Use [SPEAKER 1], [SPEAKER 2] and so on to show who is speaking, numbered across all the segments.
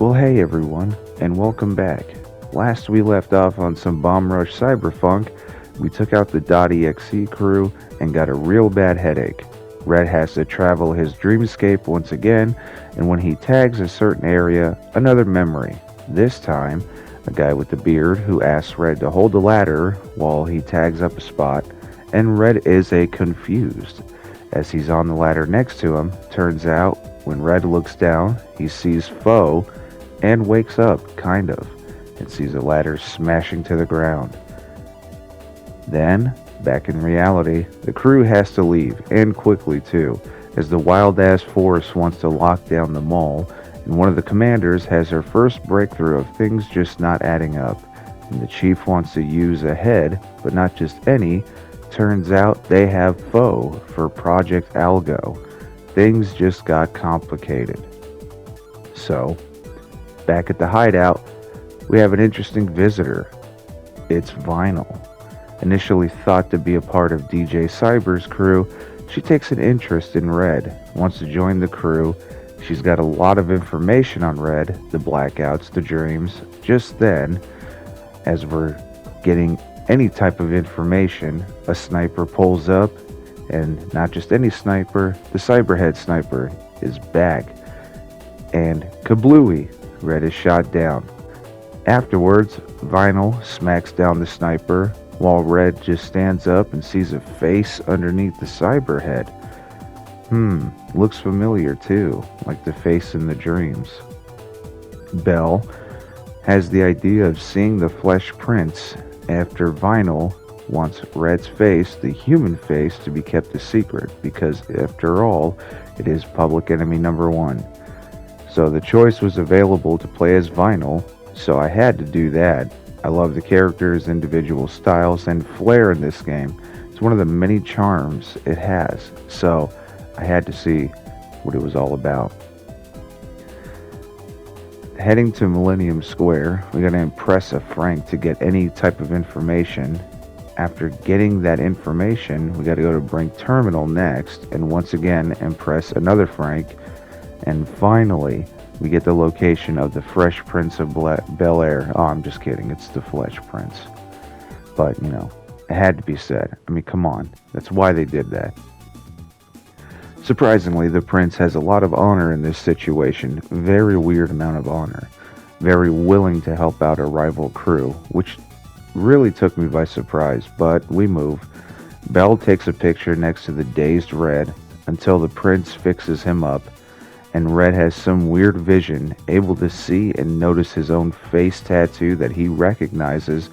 [SPEAKER 1] Well, hey everyone, and welcome back. Last we left off on some Bomb Rush Cyberfunk, we took out the .exe crew and got a real bad headache. Red has to travel his dreamscape once again, and when he tags a certain area, another memory. This time, a guy with a beard who asks Red to hold the ladder while he tags up a spot, and Red is confused. As he's on the ladder next to him, turns out when Red looks down, he sees Foe and wakes up, kind of, and sees a ladder smashing to the ground. Then, back in reality, the crew has to leave, and quickly too, as the wild-ass force wants to lock down the mall, and one of the commanders has her first breakthrough of things just not adding up, and the chief wants to use a head, but not just any. Turns out they have Foe for Project Algo. Things just got complicated. So, back at the hideout, we have an interesting visitor. It's Vinyl. Initially thought to be a part of DJ Cyber's crew, she takes an interest in Red, wants to join the crew. She's got a lot of information on Red, the blackouts, the dreams. Just then, as we're getting any type of information, a sniper pulls up, and not just any sniper, the Cyberhead sniper is back. And kablooey, Red is shot down. Afterwards, Vinyl smacks down the sniper, while Red just stands up and sees a face underneath the Cyberhead. Looks familiar too, like the face in the dreams. Bell has the idea of seeing the flesh prints after Vinyl wants Red's face, the human face, to be kept a secret, because after all, it is public enemy number one. So the choice was available to play as Vinyl, so I had to do that. I love the character's individual styles and flair in this game. It's one of the many charms it has, so I had to see what it was all about. Heading to Millennium Square, we gotta impress a Frank to get any type of information. After getting that information, we gotta go to Brink Terminal next, and once again impress another Frank. And finally, we get the location of the Fresh Prince of Bel Air. Oh, I'm just kidding. It's the Flesh Prince. But, it had to be said. I mean, come on. That's why they did that. Surprisingly, the prince has a lot of honor in this situation. Very weird amount of honor. Very willing to help out a rival crew, which really took me by surprise, but we move. Bell takes a picture next to the dazed Red until the prince fixes him up, and Red has some weird vision, able to see and notice his own face tattoo that he recognizes.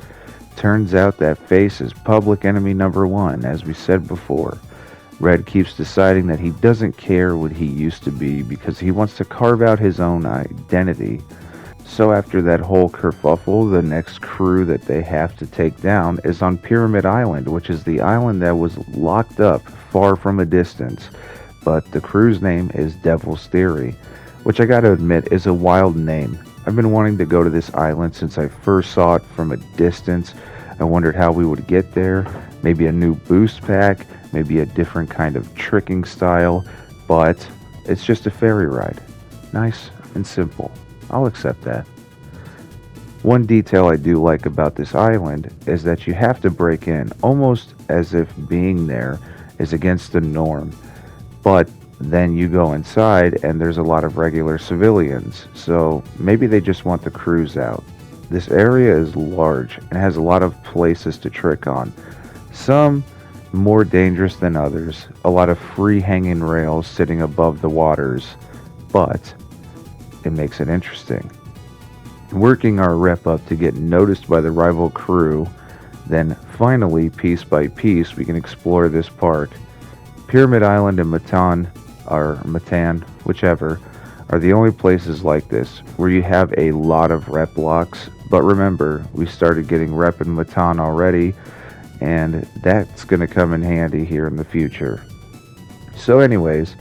[SPEAKER 1] Turns out that face is public enemy number one, as we said before. Red keeps deciding that he doesn't care what he used to be because he wants to carve out his own identity. So after that whole kerfuffle, the next crew that they have to take down is on Pyramid Island, which is the island that was locked up far from a distance. But the crew's name is Devil's Theory, which I gotta admit is a wild name. I've been wanting to go to this island since I first saw it from a distance. I wondered how we would get there, maybe a new boost pack, maybe a different kind of tricking style, but it's just a ferry ride. Nice and simple. I'll accept that. One detail I do like about this island is that you have to break in, almost as if being there is against the norm. But then you go inside and there's a lot of regular civilians, so maybe they just want the crews out. This area is large and has a lot of places to trick on. Some more dangerous than others, a lot of free hanging rails sitting above the waters, but it makes it interesting. Working our rep up to get noticed by the rival crew, then finally, piece by piece, we can explore this park. Pyramid Island and Matan, whichever, are the only places like this where you have a lot of rep blocks. But remember, we started getting rep in Matan already, and that's going to come in handy here in the future. So anyways,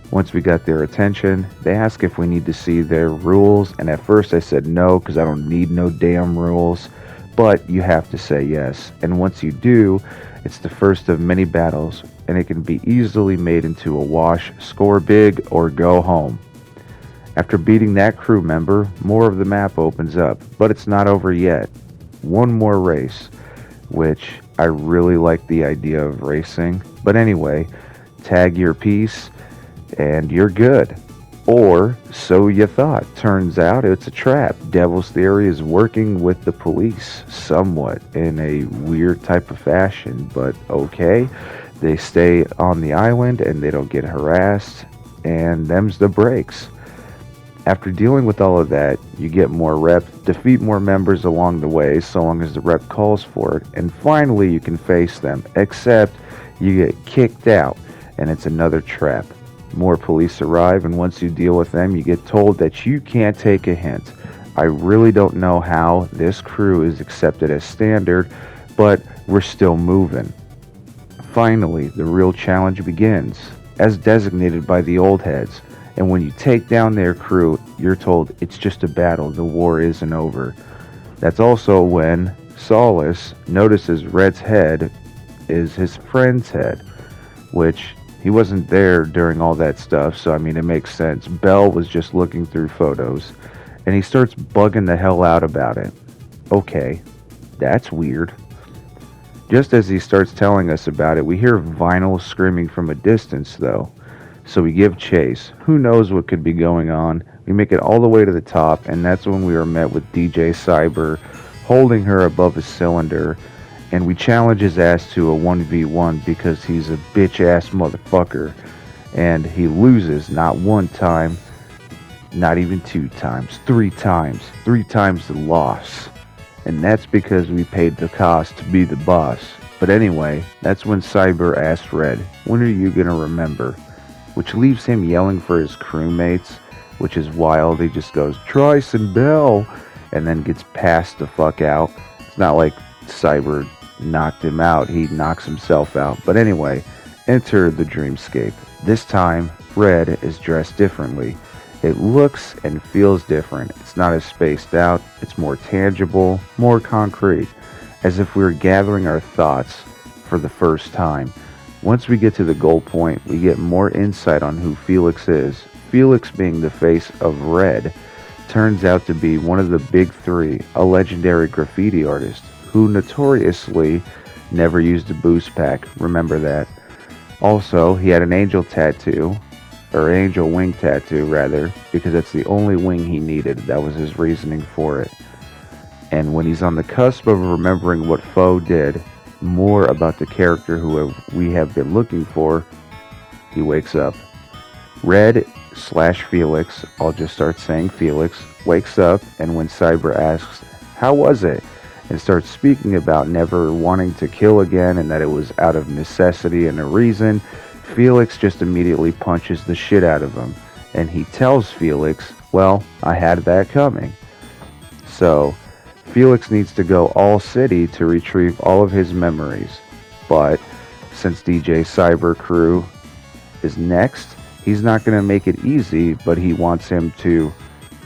[SPEAKER 1] once we got their attention, they ask if we need to see their rules, and at first I said no because I don't need no damn rules, but you have to say yes, and once you do, it's the first of many battles, and it can be easily made into a wash, score big, or go home. After beating that crew member, more of the map opens up, but it's not over yet. One more race, which I really like the idea of racing. But anyway, tag your piece and you're good. Or so you thought. Turns out it's a trap. Devil's Theory is working with the police somewhat in a weird type of fashion, but okay. They stay on the island and they don't get harassed, and them's the breaks. After dealing with all of that, you get more rep, defeat more members along the way so long as the rep calls for it, and finally you can face them, except you get kicked out and it's another trap. More police arrive, and once you deal with them, you get told that you can't take a hint. I really don't know how this crew is accepted as standard, but we're still moving. Finally, the real challenge begins, as designated by the old heads. And when you take down their crew, you're told it's just a battle, the war isn't over. That's also when Solace notices Red's head is his friend's head, which he wasn't there during all that stuff, so I mean it makes sense. Bell was just looking through photos, and he starts bugging the hell out about it. Okay, that's weird. Just as he starts telling us about it, we hear Vinyl screaming from a distance though. So we give chase. Who knows what could be going on? We make it all the way to the top, and that's when we are met with DJ Cyber holding her above a cylinder, and we challenge his ass to a 1v1 because he's a bitch ass motherfucker. And he loses not one time, not even two times, three times. Three times the loss. And that's because we paid the cost to be the boss. But anyway, that's when Cyber asks Red, when are you gonna remember? Which leaves him yelling for his crewmates, which is wild. He just goes, Trice and Bell, and then gets passed the fuck out. It's not like Cyber knocked him out, he knocks himself out. But anyway, enter the dreamscape. This time, Red is dressed differently. It looks and feels different. It's not as spaced out, it's more tangible, more concrete, as if we were gathering our thoughts for the first time. Once we get to the goal point, we get more insight on who Felix is. Felix, being the face of Red, turns out to be one of the big three, a legendary graffiti artist who notoriously never used a boost pack. Remember that. Also, he had an angel tattoo, or angel wing tattoo rather, because that's the only wing he needed. That was his reasoning for it. And when he's on the cusp of remembering what Foe did, more about the character who we have been looking for, he wakes up. Red/Felix, I'll just start saying Felix, wakes up, and when Cyber asks, how was it? And starts speaking about never wanting to kill again and that it was out of necessity and a reason, Felix just immediately punches the shit out of him. And he tells Felix, well, I had that coming. So, Felix needs to go all city to retrieve all of his memories. But, since DJ Cyber Crew is next, he's not going to make it easy, but he wants him to,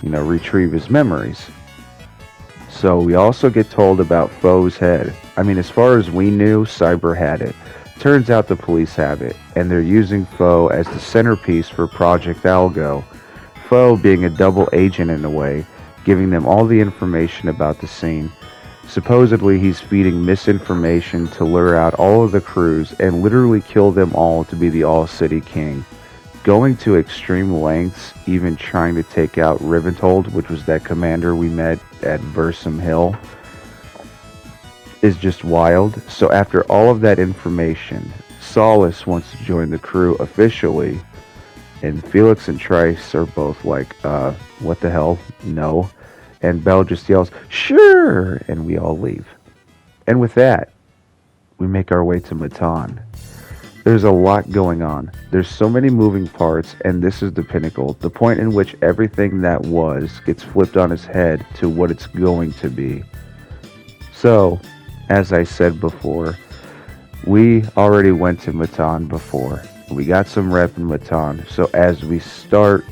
[SPEAKER 1] retrieve his memories. So we also get told about Foe's head. I mean, as far as we knew, Cyber had it. Turns out the police have it, and they're using Foe as the centerpiece for Project Algo. Foe being a double agent in a way, giving them all the information about the scene. Supposedly he's feeding misinformation to lure out all of the crews and literally kill them all to be the All-City King. Going to extreme lengths, even trying to take out Riventold, which was that commander we met at Versum Hill, is just wild. So after all of that information, Solace wants to join the crew officially, and Felix and Trice are both like, what the hell? No. And Belle just yells, sure! And we all leave. And with that, we make our way to Matan. There's a lot going on. There's so many moving parts, and this is the pinnacle, the point in which everything that was gets flipped on its head to what it's going to be. So, as I said before, we already went to Matan before. We got some rep in Matan, so as we start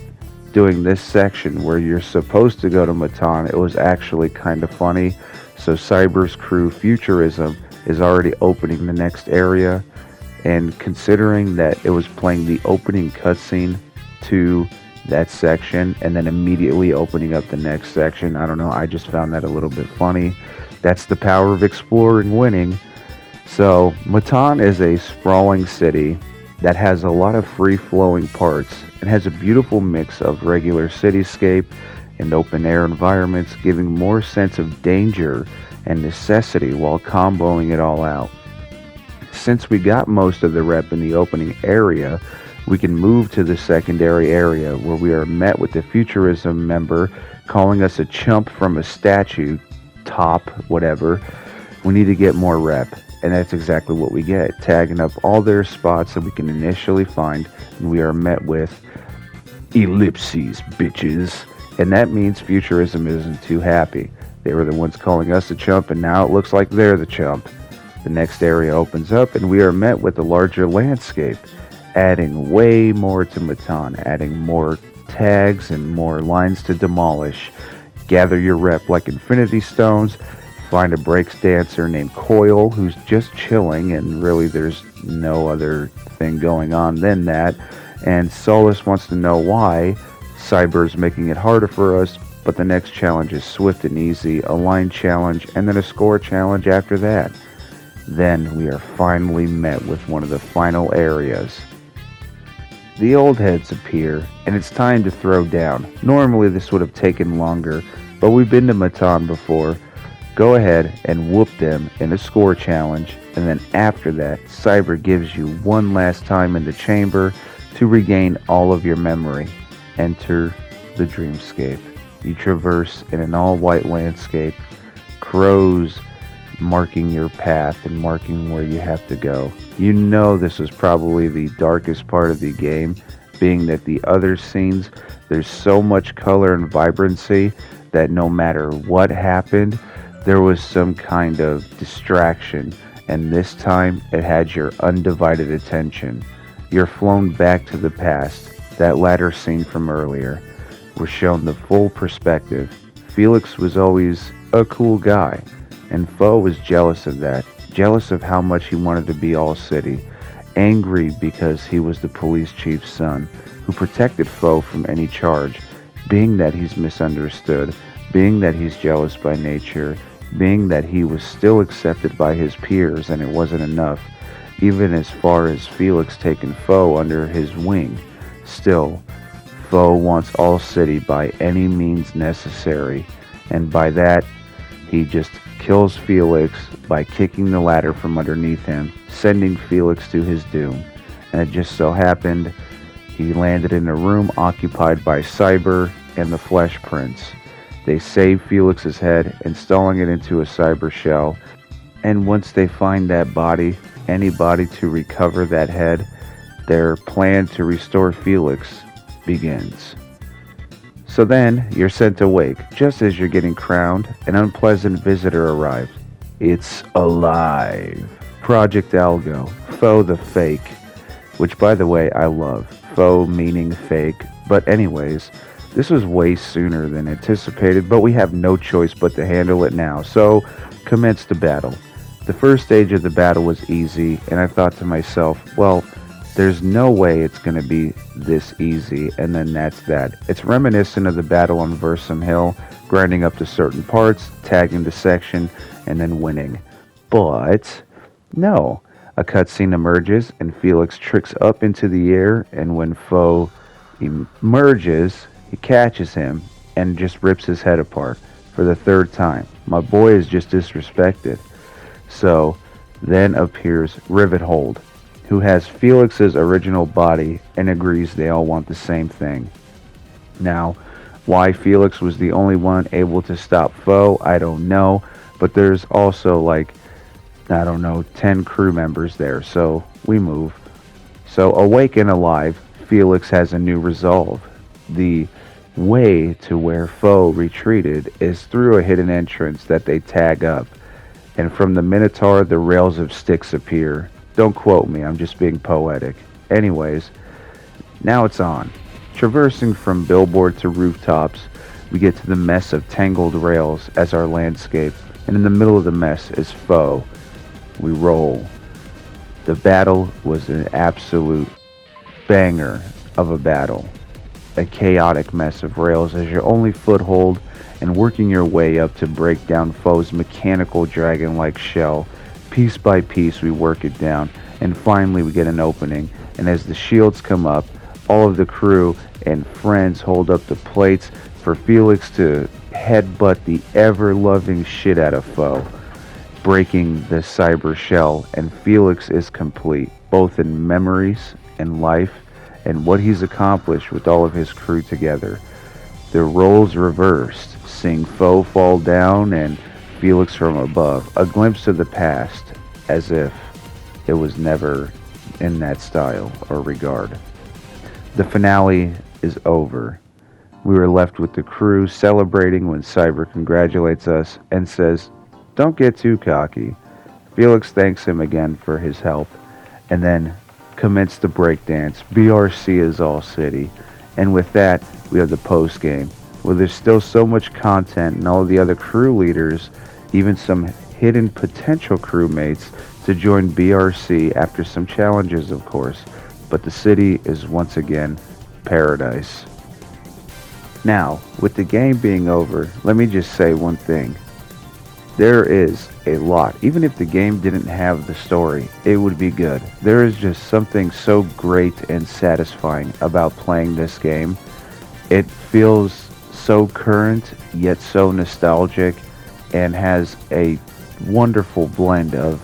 [SPEAKER 1] doing this section where you're supposed to go to Matan, it was actually kind of funny. So Cyber's crew Futurism is already opening the next area, and considering that it was playing the opening cutscene to that section and then immediately opening up the next section. I don't know, I just found that a little bit funny. That's the power of exploring winning. So, Matan is a sprawling city that has a lot of free flowing parts and has a beautiful mix of regular cityscape and open air environments, giving more sense of danger and necessity while comboing it all out. Since we got most of the rep in the opening area, we can move to the secondary area where we are met with the Futurism member calling us a chump from a statue, top, whatever. We need to get more rep, and that's exactly what we get, tagging up all their spots that we can initially find, and we are met with ellipses, bitches. And that means Futurism isn't too happy. They were the ones calling us a chump, and now it looks like they're the chump. The next area opens up, and we are met with a larger landscape, adding way more to Matan, adding more tags and more lines to demolish. Gather your rep like Infinity Stones, find a breaks dancer named Coil who's just chilling, and really there's no other thing going on than that. And Solus wants to know why Cyber's making it harder for us, but the next challenge is swift and easy, a line challenge, and then a score challenge after that. Then we are finally met with one of the final areas. The old heads appear, and it's time to throw down. Normally this would have taken longer, but we've been to Matan before. Go ahead and whoop them in a score challenge, and then after that, Cyber gives you one last time in the chamber to regain all of your memory. Enter the dreamscape. You traverse in an all-white landscape, crows marking your path and marking where you have to go. You know this is probably the darkest part of the game, being that the other scenes, there's so much color and vibrancy that no matter what happened, there was some kind of distraction, and this time it had your undivided attention. You're flown back to the past. That ladder scene from earlier. We're shown the full perspective. Felix was always a cool guy, and Foe was jealous of that, jealous of how much he wanted to be all city, angry because he was the police chief's son, who protected Foe from any charge, being that he's misunderstood, being that he's jealous by nature, being that he was still accepted by his peers and it wasn't enough, even as far as Felix taking Foe under his wing. Still, Foe wants all city by any means necessary, and by that, he just kills Felix by kicking the ladder from underneath him, sending Felix to his doom. And it just so happened, he landed in a room occupied by Cyber and the Flesh Prince. They save Felix's head, installing it into a cyber shell, and once they find that body, anybody to recover that head, their plan to restore Felix begins. So then, you're sent awake. Just as you're getting crowned, an unpleasant visitor arrived. It's alive. Project Algo, Foe the Fake, which by the way, I love. Foe meaning fake. But anyways, this was way sooner than anticipated, but we have no choice but to handle it now. So, commence the battle. The first stage of the battle was easy, and I thought to myself, well, there's no way it's going to be this easy, and then that's that. It's reminiscent of the battle on Versum Hill, grinding up to certain parts, tagging the section, and then winning. But, no. A cutscene emerges, and Felix tricks up into the air, and when Foe emerges, he catches him, and just rips his head apart for the third time. My boy is just disrespected. So, then appears Rivet Hold, who has Felix's original body and agrees they all want the same thing. Now, why Felix was the only one able to stop Foe, I don't know, but there's also like, 10 crew members there, so we move. So, awake and alive, Felix has a new resolve. The way to where Foe retreated is through a hidden entrance that they tag up, and from the Minotaur, the rails of sticks appear. Don't quote me, I'm just being poetic. Anyways, now it's on. Traversing from billboard to rooftops, we get to the mess of tangled rails as our landscape, and in the middle of the mess is Foe. We roll. The battle was an absolute banger of a battle. a chaotic mess of rails as your only foothold and working your way up to break down foes' mechanical dragon-like shell. Piece by piece we work it down, and finally we get an opening, and as the shields come up, all of the crew and friends hold up the plates for Felix to headbutt the ever-loving shit out of foe, breaking the cyber shell, and Felix is complete, both in memories and life, and what he's accomplished with all of his crew together. The roles reversed, seeing foe fall down and Felix from above, a glimpse of the past, as if it was never in that style or regard. The finale is over. We were left with the crew celebrating when Cyber congratulates us and says, "Don't get too cocky." Felix thanks him again for his help, and then commenced the breakdance. BRC is all city. And with that, we have the post game, where there's still so much content and all the other crew leaders, even some hidden potential crewmates, to join BRC after some challenges, of course. But the city is once again paradise. Now, with the game being over, let me just say one thing. There is a lot. Even if the game didn't have the story, it would be good. There is just something so great and satisfying about playing this game. It feels so current, yet so nostalgic, and has a wonderful blend of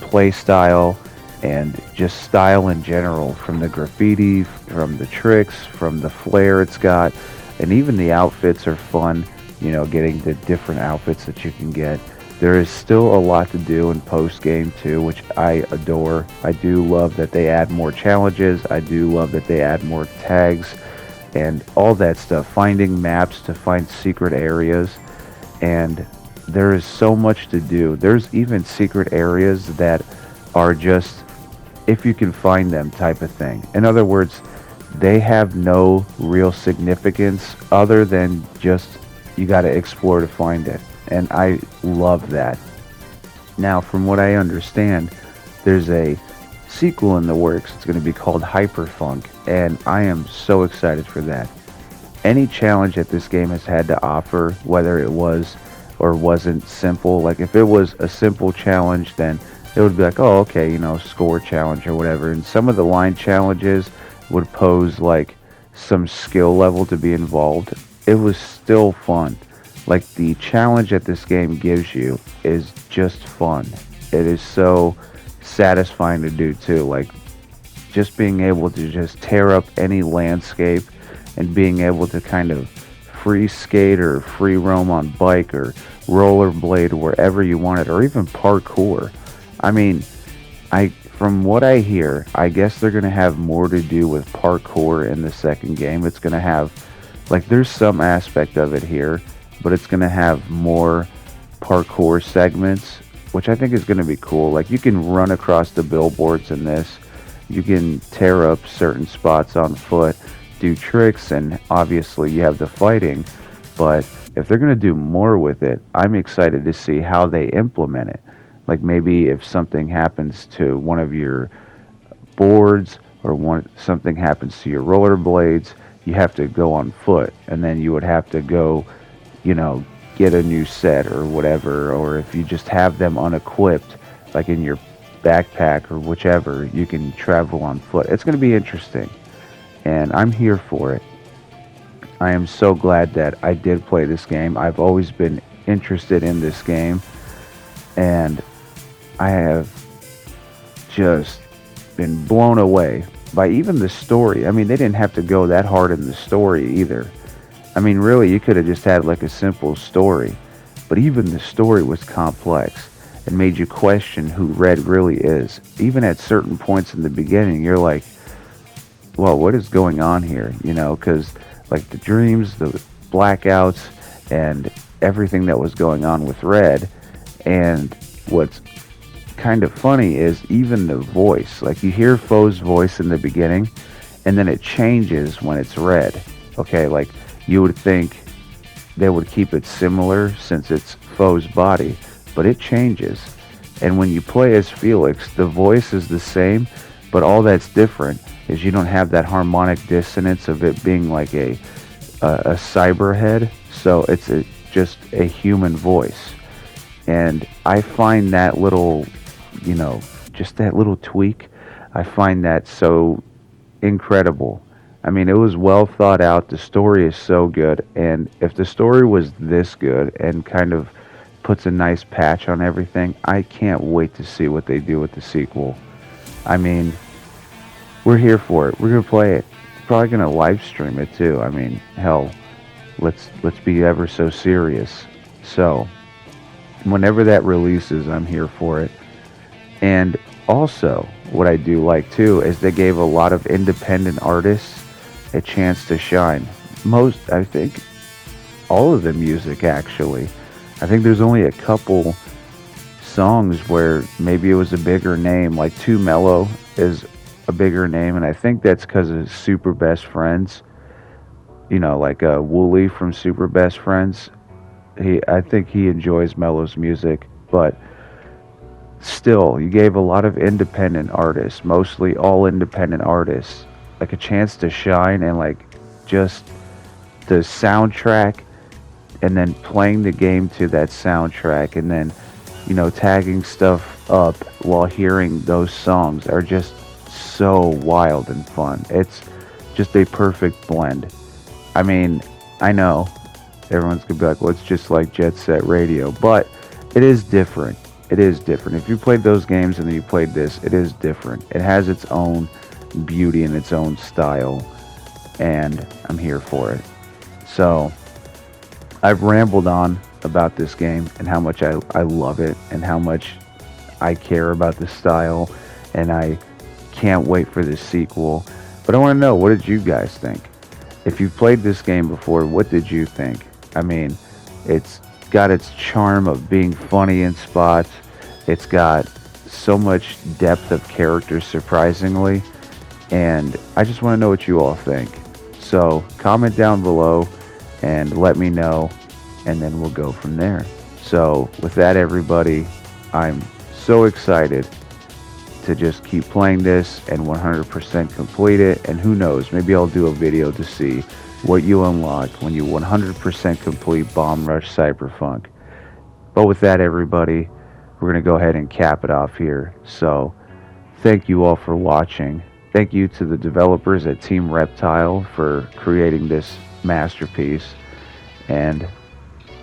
[SPEAKER 1] play style and just style in general, from the graffiti, from the tricks, from the flair it's got, and even the outfits are fun, getting the different outfits that you can get. There is still a lot to do in post-game too, which I adore. I do love that they add more challenges. I do love that they add more tags and all that stuff. Finding maps to find secret areas, and there is so much to do. There's even secret areas that are just if you can find them type of thing. In other words, they have no real significance other than just you got to explore to find it. And I love that. Now, from what I understand, there's a sequel in the works. It's going to be called Cyberfunk, and I am so excited for that. Any challenge that this game has had to offer, whether it was or wasn't simple, like if it was a simple challenge, then it would be like, oh, okay, score challenge or whatever. And some of the line challenges would pose like some skill level to be involved. It was still fun. Like the challenge that this game gives you is just fun. It is so satisfying to do too. Like just being able to just tear up any landscape and being able to kind of free skate or free roam on bike or rollerblade wherever you want it, or even parkour. I mean, from what I hear, I guess they're going to have more to do with parkour in the second game. It's going to have, like, there's some aspect of it here, but it's going to have more parkour segments, which I think is going to be cool. Like, you can run across the billboards in this. You can tear up certain spots on foot, do tricks, and obviously you have the fighting. But if they're going to do more with it, I'm excited to see how they implement it. Like maybe if something happens to one of your boards or something happens to your rollerblades, you have to go on foot, and then you would have to go, get a new set or whatever. Or if you just have them unequipped, like in your backpack or whichever, you can travel on foot. It's going to be interesting, and I'm here for it. I am so glad that I did play this game. I've always been interested in this game, and I have just been blown away by even the story. I mean, they didn't have to go that hard in the story either. I mean, really, you could have just had like a simple story, but even the story was complex and made you question who Red really is. Even at certain points in the beginning, you're like, well, what is going on here? Because like the dreams, the blackouts, and everything that was going on with Red. And what's kind of funny is even the voice. Like you hear Foe's voice in the beginning, and then it changes when it's Red. Okay, like you would think they would keep it similar since it's Foe's body, but it changes. And when you play as Felix, the voice is the same, But all that's different is you don't have that harmonic dissonance of it being like a cyber head. So it's just a human voice. And I find that little, just that little tweak, I find that so incredible. I mean, it was well thought out. The story is so good. And if the story was this good and kind of puts a nice patch on everything, I can't wait to see what they do with the sequel. I mean, we're here for it. We're going to play it. Probably going to live stream it too. I mean, hell, let's be ever so serious. So, whenever that releases, I'm here for it. And also, what I do like too is they gave a lot of independent artists a chance to shine. I think, all of the music actually. I think there's only a couple songs where maybe it was a bigger name, like Too Mellow is a bigger name, and I think that's because of Super Best Friends. Like Wooly from Super Best Friends. I think he enjoys Mello's music, but still, you gave a lot of independent artists, mostly all independent artists, like a chance to shine, and like just the soundtrack, and then playing the game to that soundtrack, and then tagging stuff up while hearing those songs are just so wild and fun. It's just a perfect blend. I mean, I know everyone's gonna be like, well, it's just like Jet Set Radio, but it is different. It is different. If you played those games and then you played this, it is different. It has its own beauty and its own style, and I'm here for it. So, I've rambled on about this game and how much I love it and how much I care about the style, and I can't wait for this sequel. But I want to know, what did you guys think? If you've played this game before, what did you think? I mean, it's got its charm of being funny in spots. It's got so much depth of character, surprisingly. And I just want to know what you all think. So comment down below and let me know, and then we'll go from there. So with that, everybody, I'm so excited to just keep playing this and 100% complete it. And who knows, maybe I'll do a video to see what you unlock when you 100% complete Bomb Rush Cyberfunk. But with that, everybody, we're going to go ahead and cap it off here. So thank you all for watching. Thank you to the developers at Team Reptile for creating this masterpiece. And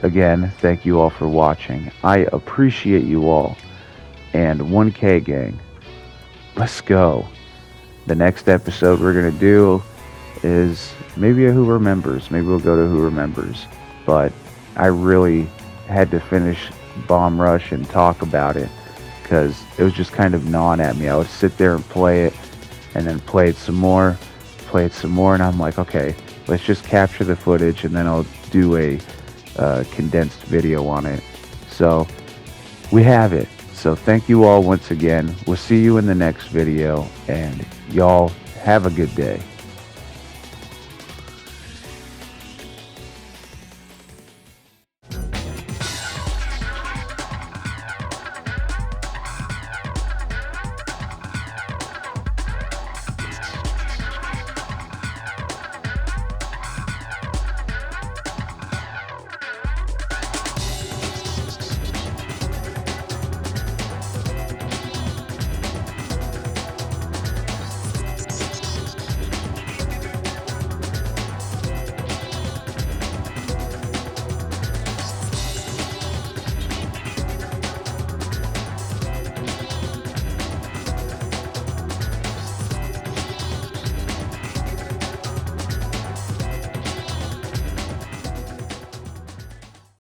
[SPEAKER 1] again, thank you all for watching. I appreciate you all. And 1K gang, let's go. The next episode we're going to do is maybe a Who Remembers. Maybe we'll go to Who Remembers. But I really had to finish Bomb Rush and talk about it because it was just kind of gnawing at me. I would sit there and play it and then play it some more, and I'm like, okay, let's just capture the footage and then I'll do a condensed video on it. So we have it. So thank you all once again. We'll see you in the next video, and y'all have a good day.